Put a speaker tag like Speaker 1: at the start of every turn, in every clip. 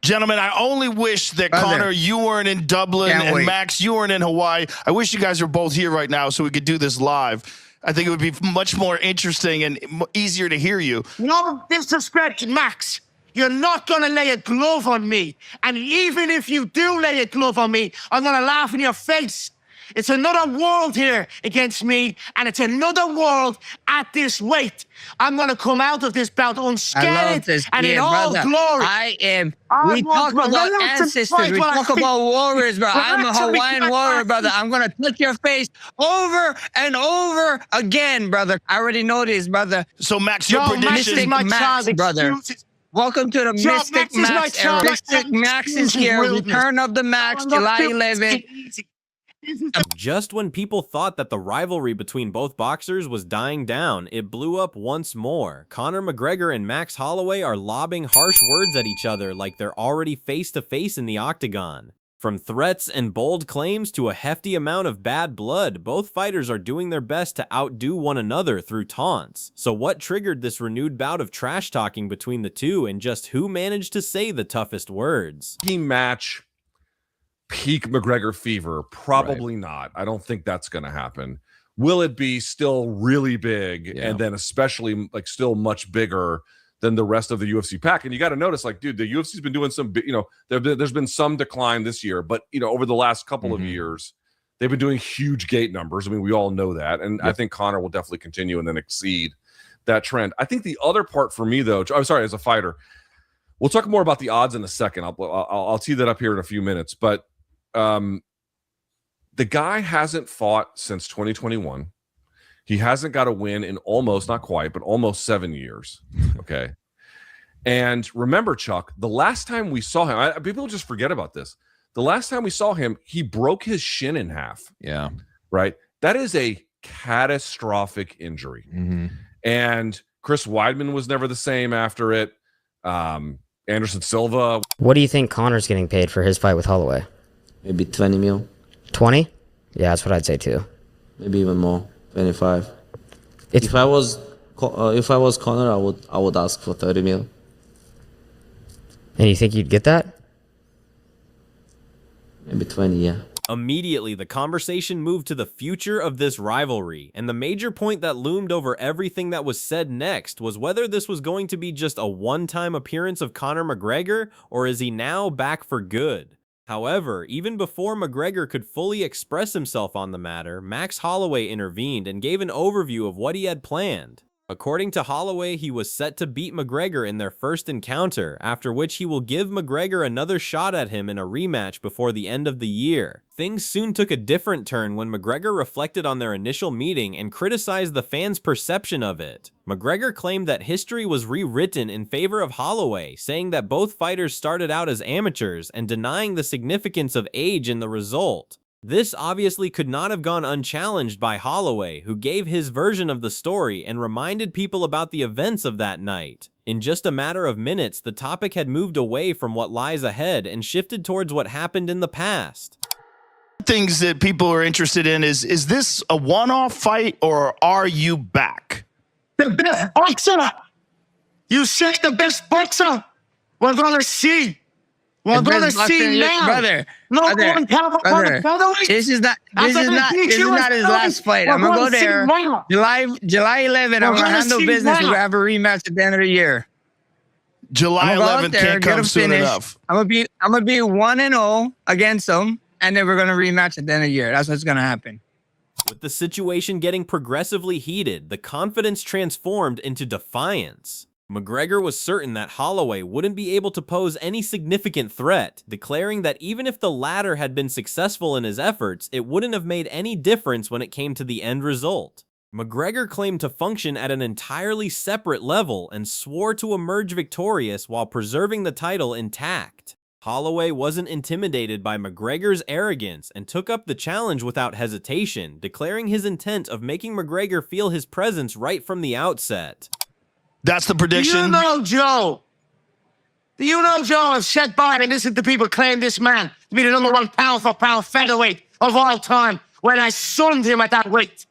Speaker 1: Gentlemen, I only wish that Conor, you weren't in Dublin, and Max, you weren't in Hawaii. I wish you guys were both here right now so we could do this live. I think it would be much more interesting and easier to hear you.
Speaker 2: No disrespect, Max. You're not going to lay a glove on me. And even if you do lay a glove on me, I'm going to laugh in your face. It's another world here against me, and it's another world at this weight. I'm going to come out of this bout unscathed and in all glory.
Speaker 3: We talk about ancestors. We talk about warriors, bro. I'm a Hawaiian warrior, brother. I'm going to touch your face over and over again, brother. I already know this, brother.
Speaker 1: So, Max, your prediction.
Speaker 3: Max, brother. Welcome to the Mystic Max era. Mystic Max is here. Return of the Max, July 11th.
Speaker 4: Just when people thought that the rivalry between both boxers was dying down, it blew up once more. Conor McGregor and Max Holloway are lobbing harsh words at each other like they're already face-to-face in the Octagon. From threats and bold claims to a hefty amount of bad blood, both fighters are doing their best to outdo one another through taunts. So what triggered this renewed bout of trash-talking between the two, and just who managed to say the toughest words?
Speaker 5: Match peak McGregor fever? Probably not. I don't think that's going to happen. Will it be still really big, and then especially like still much bigger than the rest of the UFC pack? And you got to notice, like, dude, the UFC's been doing some, there's been some decline this year, but over the last couple of years, they've been doing huge gate numbers. I mean, we all know that, and I think Conor will definitely continue and then exceed that trend. I think the other part for me, though, I'm sorry, as a fighter, we'll talk more about the odds in a second. I'll tee that up here in a few minutes, but the guy hasn't fought since 2021. He hasn't got a win in almost, not quite, but almost 7 years. Okay. And remember, Chuck, the last time we saw him, people just forget about this. The last time we saw him, he broke his shin in half.
Speaker 6: Yeah.
Speaker 5: Right. That is a catastrophic injury. And Chris Weidman was never the same after it. Anderson Silva.
Speaker 7: What do you think Conor's getting paid for his fight with Holloway?
Speaker 8: Maybe 20 mil.
Speaker 7: 20? Yeah, that's what I'd say too.
Speaker 8: Maybe even more. 25. If I was Conor, I would ask for 30 mil.
Speaker 7: And you think you'd get that?
Speaker 8: Maybe 20, yeah.
Speaker 4: Immediately, the conversation moved to the future of this rivalry, and the major point that loomed over everything that was said next was whether this was going to be just a one-time appearance of Conor McGregor, or is he now back for good? However, even before McGregor could fully express himself on the matter, Max Holloway intervened and gave an overview of what he had planned. According to Holloway, he was set to beat McGregor in their first encounter, after which he will give McGregor another shot at him in a rematch before the end of the year. Things soon took a different turn when McGregor reflected on their initial meeting and criticized the fans' perception of it. McGregor claimed that history was rewritten in favor of Holloway, saying that both fighters started out as amateurs and denying the significance of age in the result. This obviously could not have gone unchallenged by Holloway, who gave his version of the story and reminded people about the events of that night. In just a matter of minutes, the topic had moved away from what lies ahead and shifted towards what happened in the past.
Speaker 1: Things that people are interested in is this a one-off fight, or are you back?
Speaker 2: The best boxer! You said the best boxer! We're gonna see. We're gonna see now,
Speaker 3: brother. This is not his last fight. I'm gonna go there. July 11th. I'm gonna handle business. We're gonna have a rematch at the end of the year.
Speaker 1: July 11th can't come soon enough.
Speaker 3: I'm gonna be 1-0 against him, and then we're gonna rematch at the end of the year. That's what's gonna happen.
Speaker 4: With the situation getting progressively heated, the confidence transformed into defiance. McGregor was certain that Holloway wouldn't be able to pose any significant threat, declaring that even if the latter had been successful in his efforts, it wouldn't have made any difference when it came to the end result. McGregor claimed to function at an entirely separate level and swore to emerge victorious while preserving the title intact. Holloway wasn't intimidated by McGregor's arrogance and took up the challenge without hesitation, declaring his intent of making McGregor feel his presence right from the outset.
Speaker 1: That's the prediction.
Speaker 2: Do you know, Joe? Do you know, Joe, I've sat by and listened to people claim this man to be the #1 pound-for-pound featherweight of all time when I sunned him at that weight?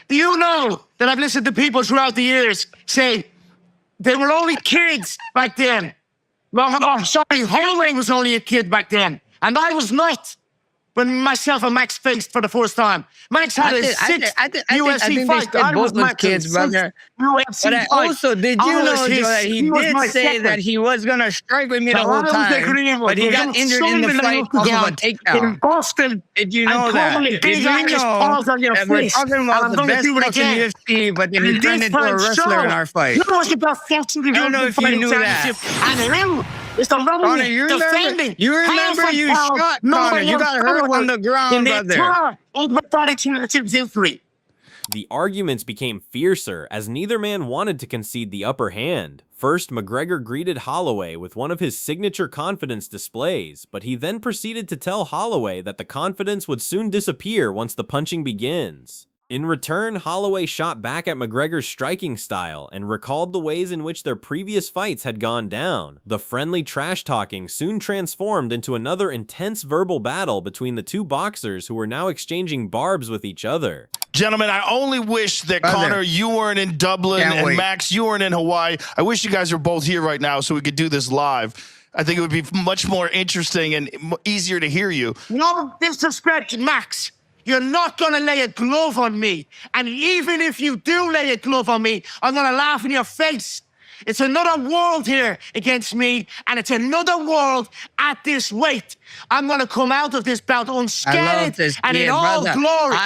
Speaker 2: Do you know that I've listened to people throughout the years say they were only kids back then? Well, oh, sorry, Holloway was only a kid back then, and I was not. When myself and Max faced for the first time. Max had his sixth UFC fight.
Speaker 3: I was both kids, brother. But I also, did you know, Joe, that he did say that he was going to strike with me the whole time, but he got injured in the fight off of a takedown.
Speaker 2: In Boston.
Speaker 3: Did you know that? Did you know that we're talking about the best box in UFC, but then he turned into a wrestler in our fight?
Speaker 2: You know what's the best box in the UFC?
Speaker 3: I don't know if you knew that.
Speaker 2: And him. It's the
Speaker 3: Connor, you remember you shot Connor. You got hurt on the ground, brother.
Speaker 4: The arguments became fiercer as neither man wanted to concede the upper hand. First, McGregor greeted Holloway with one of his signature confidence displays, but he then proceeded to tell Holloway that the confidence would soon disappear once the punching begins. In return, Holloway shot back at McGregor's striking style and recalled the ways in which their previous fights had gone down. The friendly trash-talking soon transformed into another intense verbal battle between the two boxers who were now exchanging barbs with each other.
Speaker 1: Gentlemen, I only wish that Conor, you weren't in Dublin, and Max, you weren't in Hawaii. I wish you guys were both here right now so we could do this live. I think it would be much more interesting and easier to hear you.
Speaker 2: No disrespect, Max. You're not going to lay a glove on me. And even if you do lay a glove on me, I'm going to laugh in your face. It's another world here against me, and it's another world at this weight. I'm going to come out of this bout unscathed and in all glory.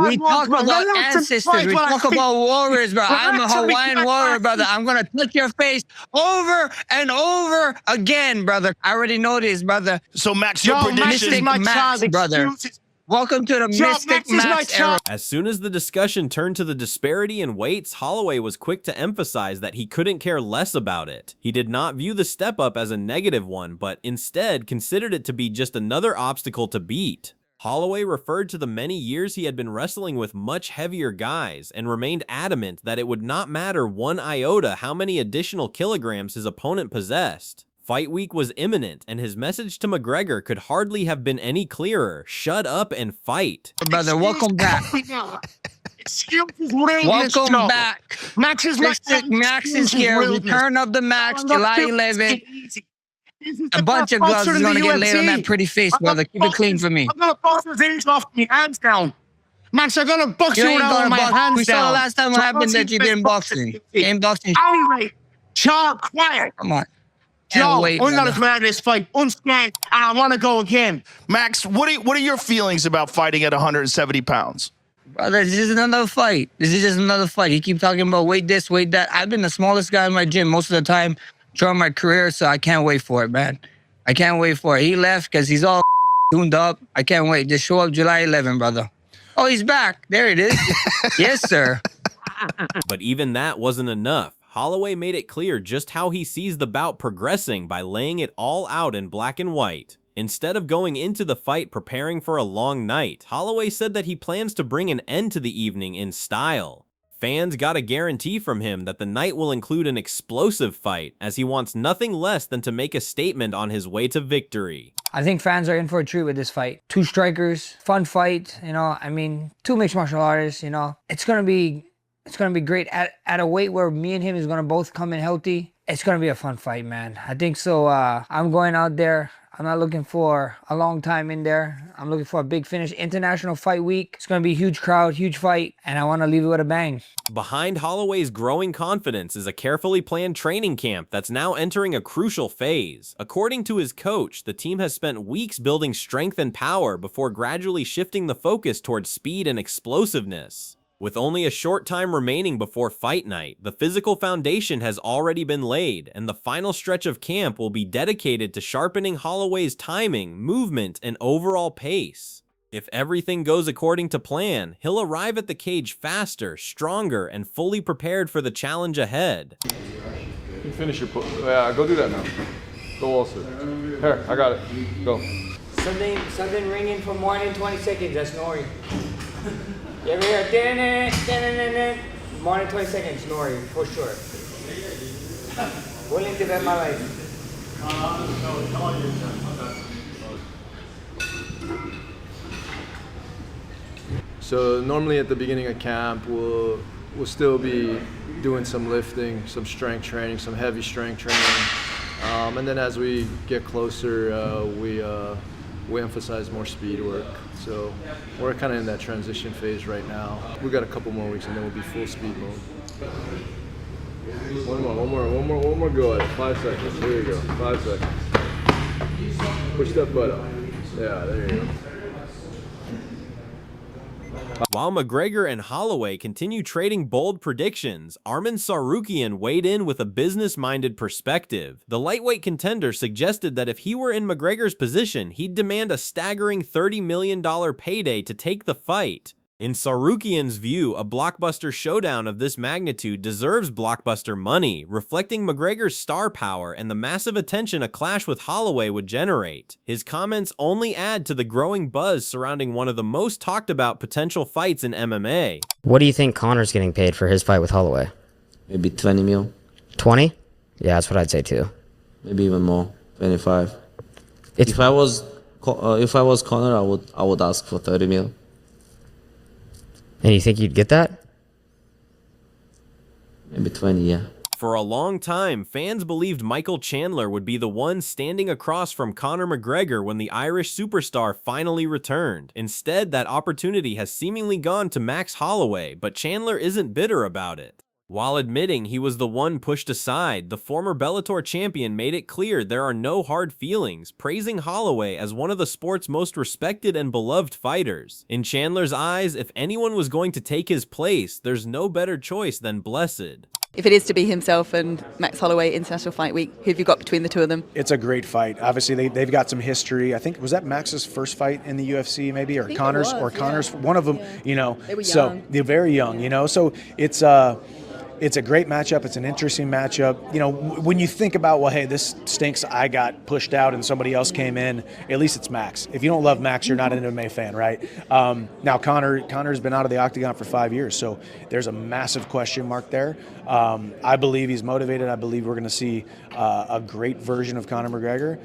Speaker 3: We talk about ancestors. We talk about warriors, bro. I'm a Hawaiian warrior, brother. I'm going to touch your face over and over again, brother. I already know this, brother.
Speaker 1: So, Max, your prediction.
Speaker 3: Max, brother. Welcome to the Mystic Max era.
Speaker 4: As soon as the discussion turned to the disparity in weights, Holloway was quick to emphasize that he couldn't care less about it. He did not view the step up as a negative one, but instead considered it to be just another obstacle to beat. Holloway referred to the many years he had been wrestling with much heavier guys and remained adamant that it would not matter one iota how many additional kilograms his opponent possessed. Fight week was imminent, and his message to McGregor could hardly have been any clearer. Shut up and fight.
Speaker 3: Brother, welcome back. Welcome back. Max is here. Return of the Max, July 11th. A bunch of gloves is going to get laid on that pretty face, brother. Keep it clean for me.
Speaker 2: I'm going to box his hands off me, hands down. Max, I'm going to box you out with my hands down.
Speaker 3: We saw the last time what happened that you didn't boxing. You ain't boxing.
Speaker 2: Anyway, child, quiet.
Speaker 3: Come on.
Speaker 2: Joe, I'm going to come out of this fight unscathed, and I want to go again.
Speaker 1: Max, what are your feelings about fighting at 170 pounds?
Speaker 3: Brother, this is another fight. This is just another fight. You keep talking about weight this, weight that. I've been the smallest guy in my gym most of the time during my career, so I can't wait for it, man. I can't wait for it. He left because he's all tuned up. I can't wait. Just show up July 11, brother. Oh, he's back. There it is. Yes, sir.
Speaker 4: But even that wasn't enough. Holloway made it clear just how he sees the bout progressing by laying it all out in black and white. Instead of going into the fight preparing for a long night, Holloway said that he plans to bring an end to the evening in style. Fans got a guarantee from him that the night will include an explosive fight, as he wants nothing less than to make a statement on his way to victory.
Speaker 3: I think fans are in for a treat with this fight. Two strikers, fun fight, you know, I mean, two mixed martial artists, you know. It's gonna be great at a weight where me and him is gonna both come in healthy. It's gonna be a fun fight, man. I think so. I'm going out there. I'm not looking for a long time in there. I'm looking for a big finish. International Fight Week. It's gonna be a huge crowd, huge fight, and I want to leave it with a bang.
Speaker 4: Behind Holloway's growing confidence is a carefully planned training camp that's now entering a crucial phase. According to his coach, the team has spent weeks building strength and power before gradually shifting the focus towards speed and explosiveness. With only a short time remaining before fight night, the physical foundation has already been laid, and the final stretch of camp will be dedicated to sharpening Holloway's timing, movement, and overall pace. If everything goes according to plan, he'll arrive at the cage faster, stronger, and fully prepared for the challenge ahead.
Speaker 6: You finish your yeah, go do that now. Go also. Here, I got it. Go.
Speaker 3: Something ringing for more than 20 seconds. That's Nori. You ever hear more than 20 seconds, Nori, for sure. Willing to bet my life.
Speaker 6: So normally at the beginning of camp, we'll still be doing some lifting, some strength training, some heavy strength training. And then as we get closer, we emphasize more speed work. So we're kind of in that transition phase right now. We got a couple more weeks and then we'll be full speed mode. One more go at it. 5 seconds. There you go. 5 seconds. Push that butt up. Yeah, there you go.
Speaker 4: While McGregor and Holloway continue trading bold predictions, Arman Tsarukyan weighed in with a business-minded perspective. The lightweight contender suggested that if he were in McGregor's position, he'd demand a staggering $30 million payday to take the fight. In Tsarukyan's view, a blockbuster showdown of this magnitude deserves blockbuster money, reflecting McGregor's star power and the massive attention a clash with Holloway would generate. His comments only add to the growing buzz surrounding one of the most talked about potential fights in MMA.
Speaker 7: What do you think Conor's getting paid for his fight with Holloway?
Speaker 8: Maybe 20 mil.
Speaker 7: 20? Yeah, that's what I'd say too.
Speaker 8: Maybe even more. 25. If I was Conor, I would ask for 30 mil.
Speaker 7: And you think you'd get that?
Speaker 8: Maybe 20, yeah.
Speaker 4: For a long time, fans believed Michael Chandler would be the one standing across from Conor McGregor when the Irish superstar finally returned. Instead, that opportunity has seemingly gone to Max Holloway, but Chandler isn't bitter about it. While admitting he was the one pushed aside, the former Bellator champion made it clear there are no hard feelings, praising Holloway as one of the sport's most respected and beloved fighters. In Chandler's eyes, if anyone was going to take his place, there's no better choice than Blessed.
Speaker 9: If it is to be himself and Max Holloway International Fight Week, who have you got between the two of them?
Speaker 10: It's a great fight. Obviously, they've got some history. I think, was that Max's first fight in the UFC maybe, or Conor's? Connor's, one of them, you know.
Speaker 9: They were
Speaker 10: so
Speaker 9: young.
Speaker 10: They're very young, you know. So it's a great matchup. It's an interesting matchup. You know, when you think about, well, hey, this stinks. I got pushed out and somebody else came in. At least it's Max. If you don't love Max, you're not an MMA fan, right? Now, Conor's been out of the Octagon for 5 years, so there's a massive question mark there. I believe he's motivated. I believe we're going to see a great version of Conor McGregor.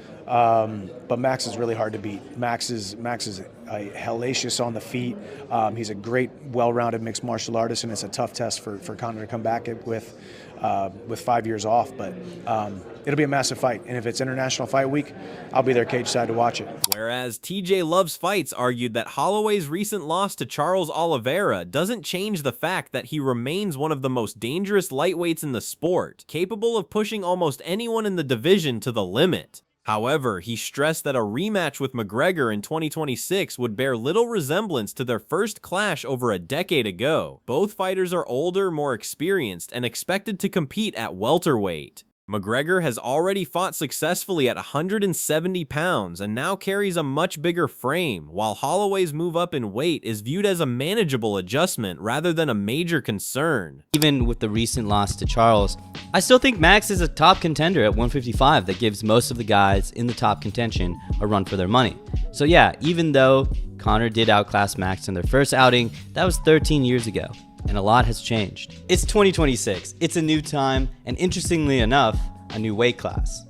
Speaker 10: But Max is really hard to beat. Max is hellacious on the feet. He's a great, well-rounded mixed martial artist, and it's a tough test for Conor to come back with 5 years off. But it'll be a massive fight, and if it's International Fight Week, I'll be there cage side to watch it.
Speaker 4: Whereas TJ Loves Fights argued that Holloway's recent loss to Charles Oliveira doesn't change the fact that he remains one of the most dangerous lightweights in the sport, capable of pushing almost anyone in the division to the limit. However, he stressed that a rematch with McGregor in 2026 would bear little resemblance to their first clash over a decade ago. Both fighters are older, more experienced, and expected to compete at welterweight. McGregor has already fought successfully at 170 pounds and now carries a much bigger frame, while Holloway's move up in weight is viewed as a manageable adjustment rather than a major concern.
Speaker 11: Even with the recent loss to Charles, I still think Max is a top contender at 155 that gives most of the guys in the top contention a run for their money. So yeah, even though Conor did outclass Max in their first outing, that was 13 years ago. And a lot has changed. It's 2026, it's a new time, and interestingly enough, a new weight class.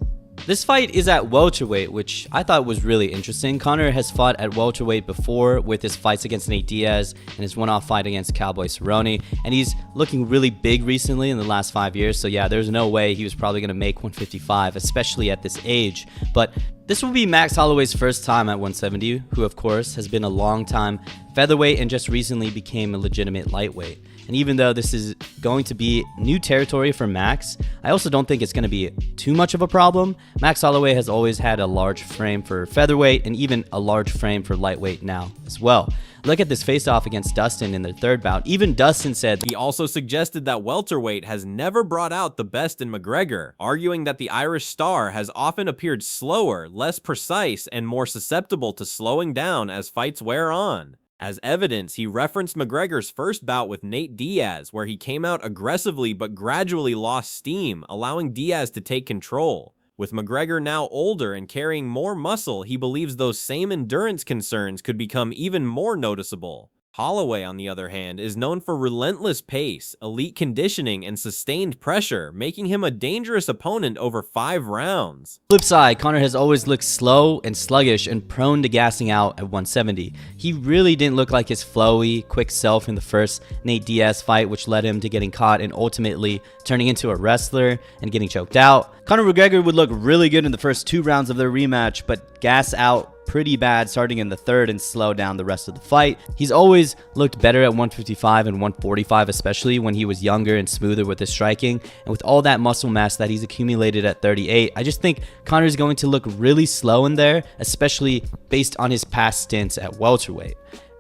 Speaker 11: This fight is at welterweight, which I thought was really interesting. Conor has fought at welterweight before with his fights against Nate Diaz and his one-off fight against Cowboy Cerrone, and he's looking really big recently in the last 5 years, so yeah, there's no way he was probably going to make 155, especially at this age. But this will be Max Holloway's first time at 170, who of course has been a long-time featherweight and just recently became a legitimate lightweight. And even though this is going to be new territory for Max, I also don't think it's going to be too much of a problem. Max Holloway has always had a large frame for featherweight and even a large frame for lightweight now as well. Look at this face-off against Dustin in their third bout. Even Dustin said
Speaker 4: he also suggested that welterweight has never brought out the best in McGregor, arguing that the Irish star has often appeared slower, less precise, and more susceptible to slowing down as fights wear on. As evidence, he referenced McGregor's first bout with Nate Diaz, where he came out aggressively but gradually lost steam, allowing Diaz to take control. With McGregor now older and carrying more muscle, he believes those same endurance concerns could become even more noticeable. Holloway, on the other hand, is known for relentless pace, elite conditioning, and sustained pressure, making him a dangerous opponent over 5 rounds.
Speaker 11: Flip side, Conor has always looked slow and sluggish and prone to gassing out at 170. He really didn't look like his flowy, quick self in the first Nate Diaz fight, which led him to getting caught and ultimately turning into a wrestler and getting choked out. Conor McGregor would look really good in the first 2 rounds of their rematch, but gas out pretty bad starting in the third and slow down the rest of the fight. He's always looked better at 155 and 145, especially when he was younger and smoother with his striking. And with all that muscle mass that he's accumulated at 38, I just think Conor's going to look really slow in there, especially based on his past stints at welterweight.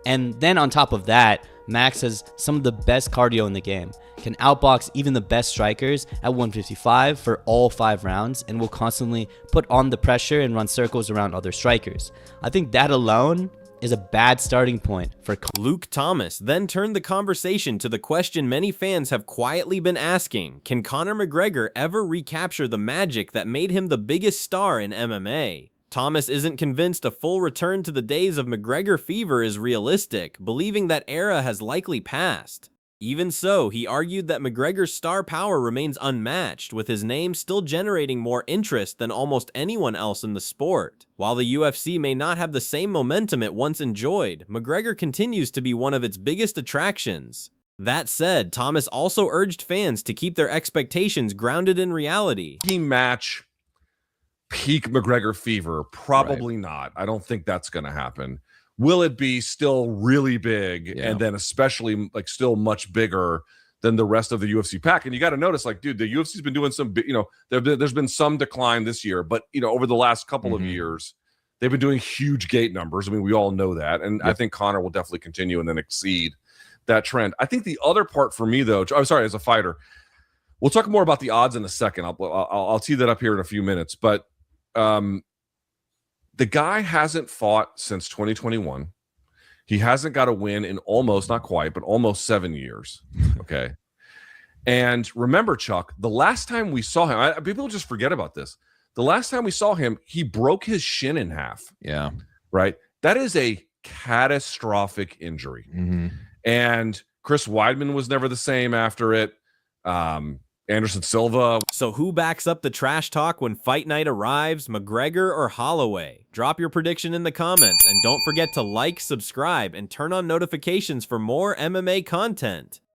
Speaker 11: And then on top of that, Max has some of the best cardio in the game, can outbox even the best strikers at 155 for all 5 rounds, and will constantly put on the pressure and run circles around other strikers. I think that alone is a bad starting point for
Speaker 4: Luke Thomas then turned the conversation to the question many fans have quietly been asking: can Conor McGregor ever recapture the magic that made him the biggest star in MMA? Thomas isn't convinced a full return to the days of McGregor fever is realistic, believing that era has likely passed. Even so, he argued that McGregor's star power remains unmatched, with his name still generating more interest than almost anyone else in the sport. While the UFC may not have the same momentum it once enjoyed, McGregor continues to be one of its biggest attractions. That said, Thomas also urged fans to keep their expectations grounded in reality.
Speaker 5: He match peak McGregor fever? Probably not. I don't think that's going to happen. Will it be still really big and then especially like still much bigger than the rest of the UFC pack? And you got to notice, like, dude, the UFC's been doing some, there's been some decline this year, but over the last couple of years, they've been doing huge gate numbers. I mean, we all know that. And I think Conor will definitely continue and then exceed that trend. I think the other part for me, though, I'm sorry, as a fighter, we'll talk more about the odds in a second. I'll tee that up here in a few minutes, but the guy hasn't fought since 2021. He hasn't got a win in almost, not quite, but almost 7 years. Okay. And remember, Chuck, the last time we saw him, people just forget about this. The last time we saw him, he broke his shin in half.
Speaker 12: Yeah.
Speaker 5: Right. That is a catastrophic injury. And Chris Weidman was never the same after it. Anderson Silva.
Speaker 4: So who backs up the trash talk when fight night arrives, McGregor or Holloway? Drop your prediction in the comments, and don't forget to like, subscribe, and turn on notifications for more MMA content.